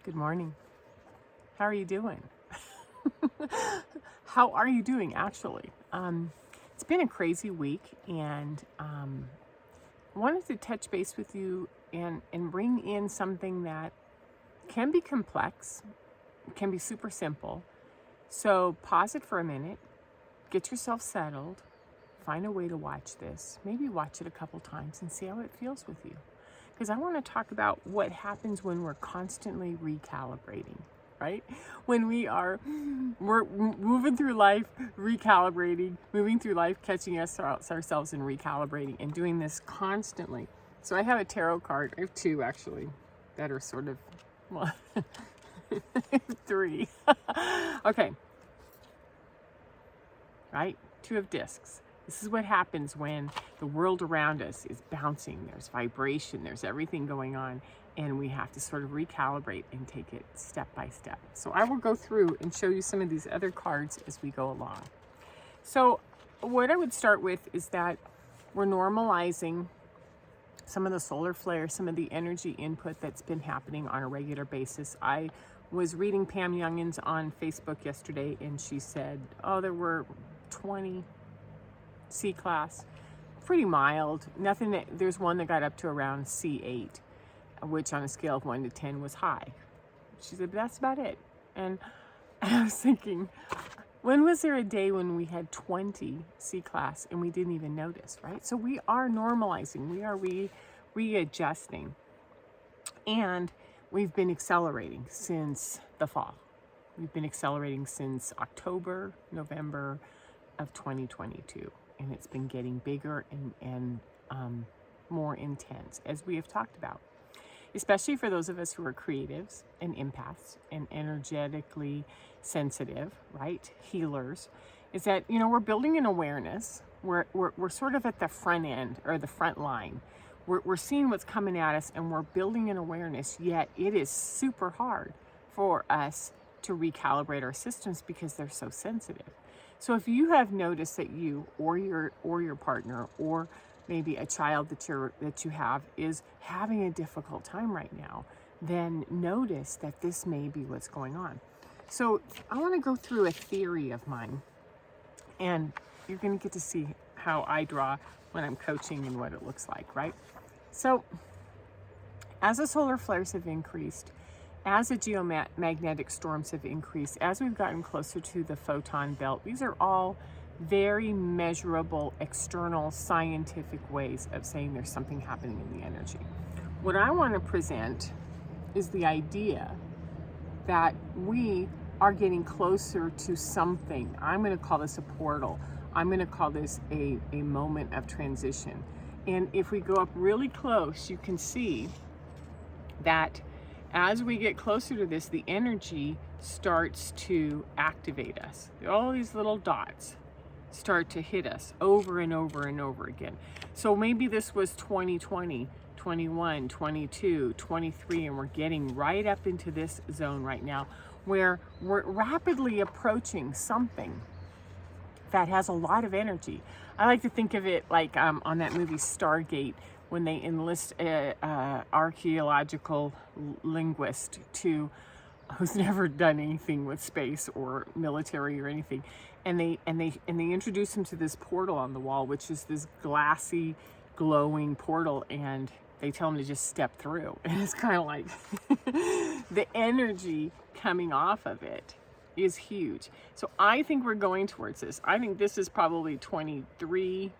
Good morning. How are you doing? How are you doing, actually? It's been a crazy week, and wanted to touch base with you and bring in something that can be complex, can be super simple. So pause it for a minute, get yourself settled, find a way to watch this. Maybe watch it a couple times and see how it feels with you. Because I want to talk about what happens when we're constantly recalibrating, right? When we're moving through life, recalibrating, moving through life, catching ourselves and recalibrating, and doing this constantly. So I have a tarot card. I have two, actually, that are sort of, well, three. Okay. Right? Two of discs. This is what happens when the world around us is bouncing. There's vibration, there's everything going on, and we have to sort of recalibrate and take it step by step. So I will go through and show you some of these other cards as we go along. So what I would start with is that we're normalizing some of the solar flares, some of the energy input that's been happening on a regular basis. I was reading Pam Youngins on Facebook yesterday, and she said, there were 20 C class, pretty mild. Nothing there's one that got up to around C8, which on a scale of 1 to 10 was high. She said, but that's about it. And I was thinking, when was there a day when we had 20 C class and we didn't even notice, right? So we are normalizing, we are readjusting, and we've been accelerating since the fall. We've been accelerating since October, November of 2022. And it's been getting bigger and more intense, as we have talked about, especially for those of us who are creatives and empaths and energetically sensitive, right? Healers, is that, we're building an awareness. We're sort of at the front end or the front line. We're seeing what's coming at us, and we're building an awareness, yet it is super hard for us to recalibrate our systems because they're so sensitive. So if you have noticed that you or your partner or maybe a child that you have is having a difficult time right now, then notice that this may be what's going on. So I want to go through a theory of mine, and you're going to get to see how I draw when I'm coaching and what it looks like, right? So as the solar flares have increased, as the geomagnetic storms have increased, as we've gotten closer to the photon belt, these are all very measurable, external, scientific ways of saying there's something happening in the energy. What I want to present is the idea that we are getting closer to something. I'm going to call this a portal. I'm going to call this a moment of transition. And if we go up really close, you can see that as we get closer to this, the energy starts to activate us. All these little dots start to hit us over and over and over again. So maybe this was 2020, 21, 22, 23, and we're getting right up into this zone right now where we're rapidly approaching something that has a lot of energy. I like to think of it like on that movie Stargate, when they enlist an archaeological linguist who's never done anything with space or military or anything, and they introduce him to this portal on the wall, which is this glassy, glowing portal, and they tell him to just step through. And it's kind of like the energy coming off of it is huge. So I think we're going towards this. I think this is probably 23,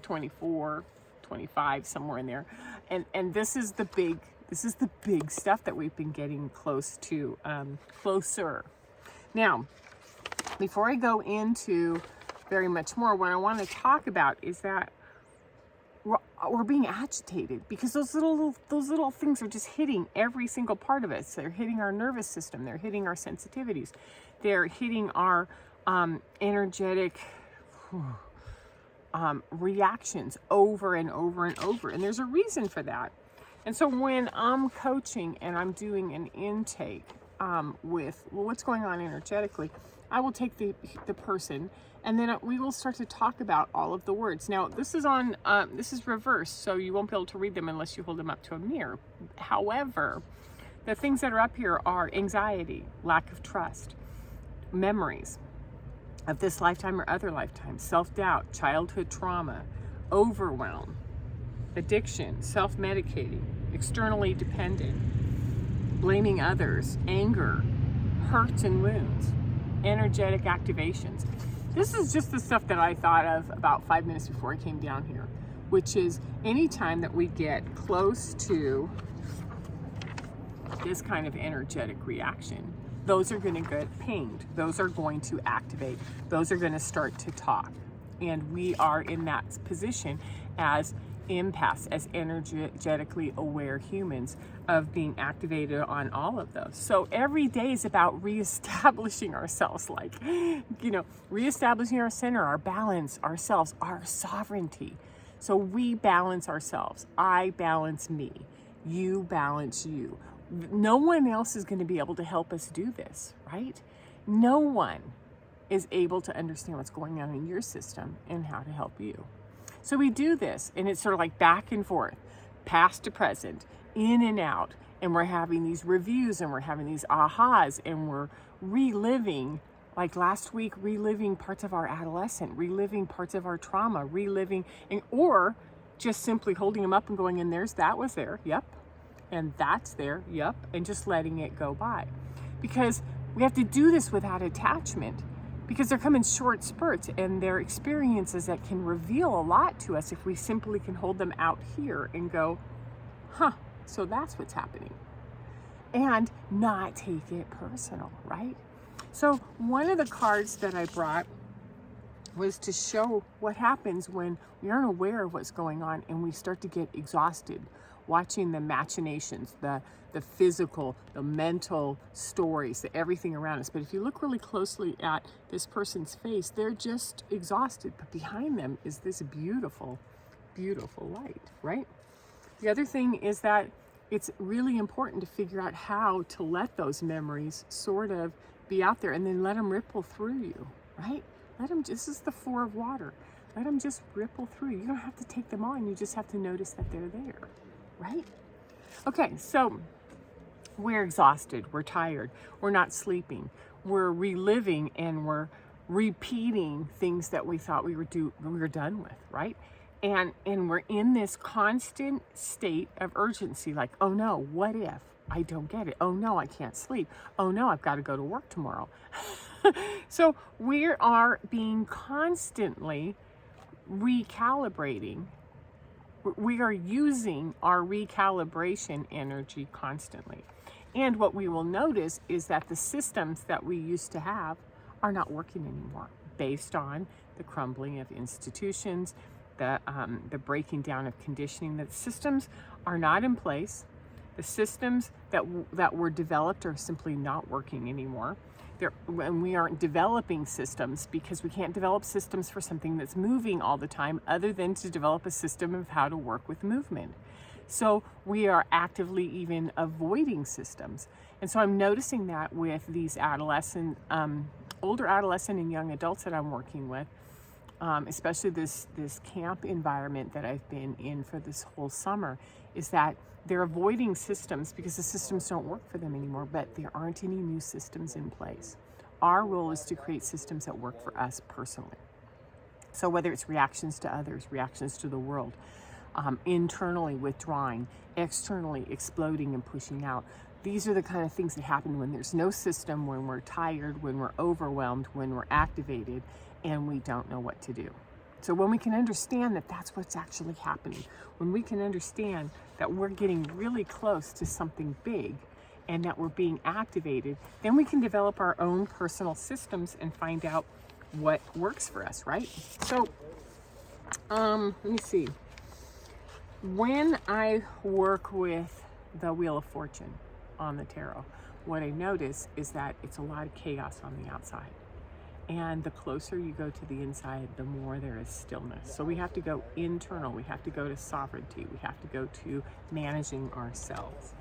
24, 25, somewhere in there. And this is the big stuff that we've been getting closer. Now, before I go into very much more, what I want to talk about is that we're being agitated because those little things are just hitting every single part of us. They're hitting our nervous system. They're hitting our sensitivities. They're hitting our energetic reactions over and over and over. And there's a reason for that. And so when I'm coaching and I'm doing an intake with what's going on energetically, I will take the person, and then we will start to talk about all of the words. Now, this is reversed, so you won't be able to read them unless you hold them up to a mirror. However, The things that are up here are anxiety, lack of trust, memories of this lifetime or other lifetimes, self-doubt, childhood trauma, overwhelm, addiction, self-medicating, externally dependent, blaming others, anger, hurts and wounds, energetic activations. This is just the stuff that I thought of about 5 minutes before I came down here, which is anytime that we get close to this kind of energetic reaction, those are going to get pinged. Those are going to activate. Those are going to start to talk. And we are in that position as empaths, as energetically aware humans, of being activated on all of those. So every day is about reestablishing ourselves, like, reestablishing our center, our balance, ourselves, our sovereignty. So we balance ourselves. I balance me. You balance you. No one else is going to be able to help us do this, right? No one is able to understand what's going on in your system and how to help you. So we do this, and it's sort of like back and forth, past to present, in and out, and we're having these reviews, and we're having these ahas, and we're reliving, like last week, reliving parts of our adolescent, reliving parts of our trauma, or just simply holding them up and going, and that was there, yep, and that's there, yep, and just letting it go by. Because we have to do this without attachment, because they're coming short spurts, and they're experiences that can reveal a lot to us if we simply can hold them out here and go, so that's what's happening, and not take it personal, right? So one of the cards that I brought was to show what happens when we aren't aware of what's going on and we start to get exhausted watching the machinations, the physical, the mental stories, everything around us. But if you look really closely at this person's face, they're just exhausted. But behind them is this beautiful, beautiful light, right? The other thing is that it's really important to figure out how to let those memories sort of be out there and then let them ripple through you, right? This is the 4 of water. Let them just ripple through. You don't have to take them on. You just have to notice that they're there, right? Okay, so we're exhausted. We're tired. We're not sleeping. We're reliving and we're repeating things that we thought we were done with, right? And we're in this constant state of urgency, like, oh no, what if I don't get it? Oh no, I can't sleep. Oh no, I've got to go to work tomorrow. So we are being constantly recalibrating. We are using our recalibration energy constantly. And what we will notice is that the systems that we used to have are not working anymore, based on the crumbling of institutions, the breaking down of conditioning. That systems are not in place. The systems that were developed are simply not working anymore. And we aren't developing systems because we can't develop systems for something that's moving all the time, other than to develop a system of how to work with movement. So we are actively even avoiding systems. And so I'm noticing that with these older adolescent and young adults that I'm working with, especially this camp environment that I've been in for this whole summer, is that they're avoiding systems because the systems don't work for them anymore, but there aren't any new systems in place. Our role is to create systems that work for us personally. So whether it's reactions to others, reactions to the world, internally withdrawing, externally exploding and pushing out, these are the kind of things that happen when there's no system, when we're tired, when we're overwhelmed, when we're activated, and we don't know what to do. So when we can understand that that's what's actually happening, when we can understand that we're getting really close to something big and that we're being activated, then we can develop our own personal systems and find out what works for us, right? So, let me see. When I work with the Wheel of Fortune on the tarot, what I notice is that it's a lot of chaos on the outside. And the closer you go to the inside, the more there is stillness. So we have to go internal. We have to go to sovereignty. We have to go to managing ourselves.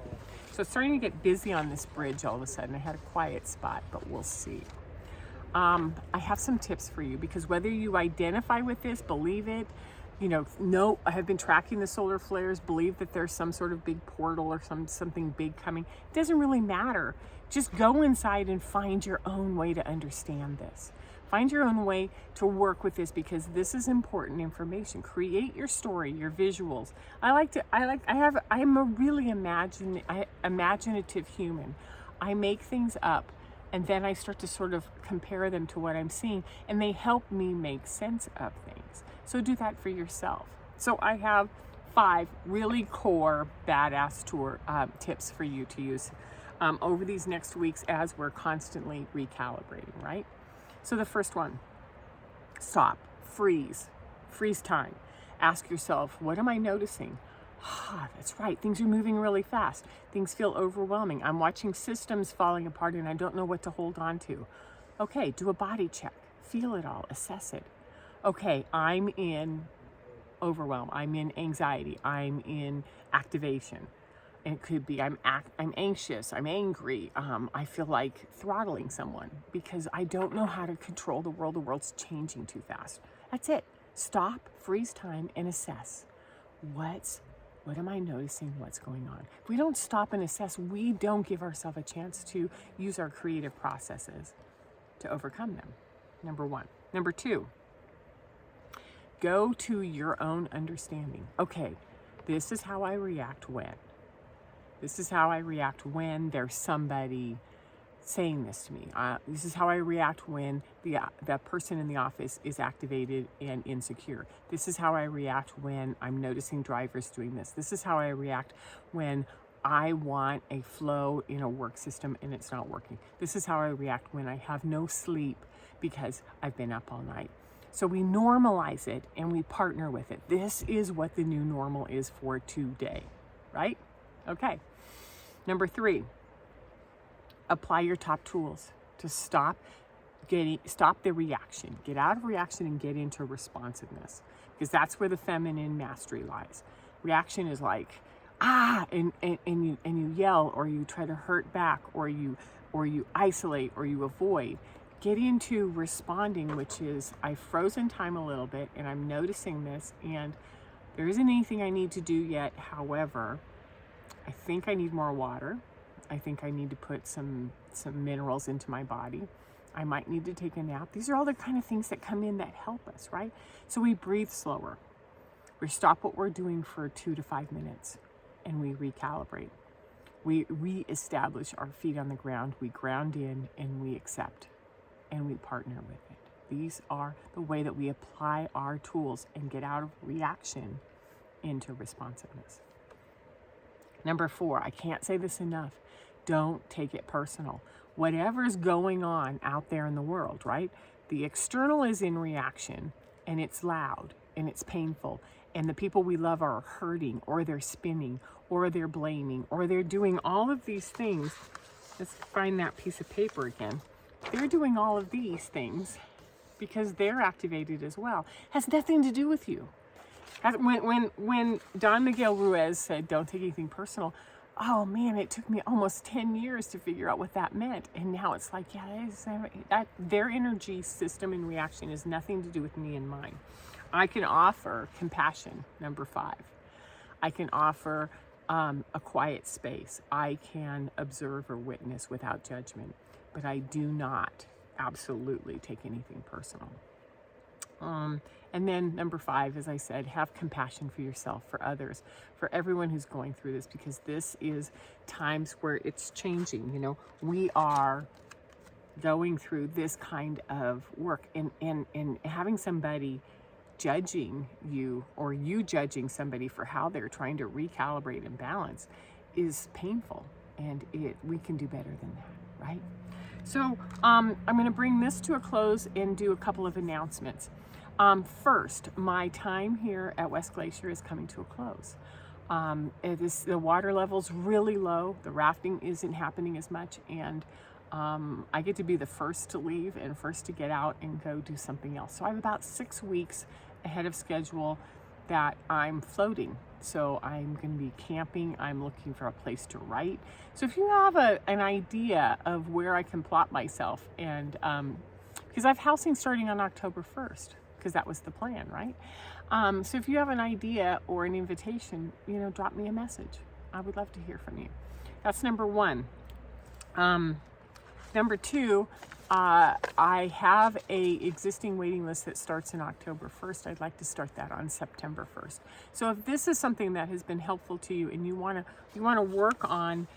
So it's starting to get busy on this bridge all of a sudden. I had a quiet spot, but we'll see. I have some tips for you, because whether you identify with this, believe it, no, I have been tracking the solar flares, believe that there's some sort of big portal or something big coming. It doesn't really matter. Just go inside and find your own way to understand this. Find your own way to work with this, because this is important information. Create your story, your visuals. I'm a really imaginative human. I make things up, and then I start to sort of compare them to what I'm seeing, and they help me make sense of things. So do that for yourself. So I have 5 really core badass tour tips for you to use over these next weeks as we're constantly recalibrating, right? So the first one, stop, freeze time. Ask yourself, what am I noticing? That's right, things are moving really fast. Things feel overwhelming. I'm watching systems falling apart and I don't know what to hold on to. Okay, do a body check. Feel it all, assess it. Okay, I'm in overwhelm. I'm in anxiety. I'm in activation. And it could be I'm anxious, I'm angry, I feel like throttling someone because I don't know how to control the world. The world's changing too fast. That's it. Stop, freeze time, and assess. What am I noticing? What's going on? If we don't stop and assess, we don't give ourselves a chance to use our creative processes to overcome them. Number 1. Number 2, go to your own understanding. Okay, this is how I react when. This is how I react when there's somebody saying this to me. This is how I react when the person in the office is activated and insecure. This is how I react when I'm noticing drivers doing this. This is how I react when I want a flow in a work system and it's not working. This is how I react when I have no sleep because I've been up all night. So we normalize it and we partner with it. This is what the new normal is for today, right? Okay. Number 3, apply your top tools to stop the reaction. Get out of reaction and get into responsiveness, because that's where the feminine mastery lies. Reaction is like, and you yell, or you try to hurt back, or you isolate, or you avoid. Get into responding, which is I've frozen time a little bit and I'm noticing this, and there isn't anything I need to do yet. However, I think I need more water. I think I need to put some minerals into my body. I might need to take a nap. These are all the kind of things that come in that help us, right? So we breathe slower. We stop what we're doing for 2 to 5 minutes and we recalibrate. We reestablish our feet on the ground. We ground in and we accept and we partner with it. These are the way that we apply our tools and get out of reaction into responsiveness. Number 4, I can't say this enough. Don't take it personal. Whatever's going on out there in the world, right? The external is in reaction and it's loud and it's painful. And the people we love are hurting, or they're spinning, or they're blaming, or they're doing all of these things. Let's find that piece of paper again. They're doing all of these things because they're activated as well. Has nothing to do with you. When Don Miguel Ruiz said, don't take anything personal, oh man, it took me almost 10 years to figure out what that meant. And now it's like, that their energy system and reaction has nothing to do with me and mine. I can offer compassion, number 5. I can offer a quiet space. I can observe or witness without judgment, but I do not absolutely take anything personal. And then number 5, as I said, have compassion for yourself, for others, for everyone who's going through this, because this is times where it's changing. You know, we are going through this kind of work, and having somebody judging you, or you judging somebody for how they're trying to recalibrate and balance, is painful, and we can do better than that, right? So I'm going to bring this to a close and do a couple of announcements. First, my time here at West Glacier is coming to a close. The water level's really low. The rafting isn't happening as much, and I get to be the first to leave and first to get out and go do something else. So I have about 6 weeks ahead of schedule that I'm floating. So I'm going to be camping. I'm looking for a place to write. So if you have an idea of where I can plot myself, and because I have housing starting on October 1st, because that was the plan, right? So if you have an idea or an invitation, drop me a message. I would love to hear from you. That's number one. Number two, I have a existing waiting list that starts in October 1st. I'd like to start that on September 1st. So if this is something that has been helpful to you and you want to work on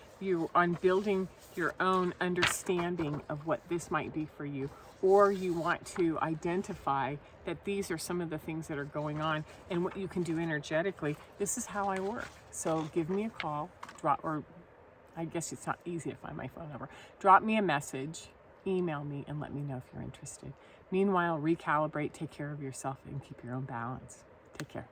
building your own understanding of what this might be for you, or you want to identify that these are some of the things that are going on and what you can do energetically, this is how I work. So give me a call, or I guess it's not easy to find my phone number. Drop me a message, email me, and let me know if you're interested. Meanwhile, recalibrate, take care of yourself, and keep your own balance. Take care.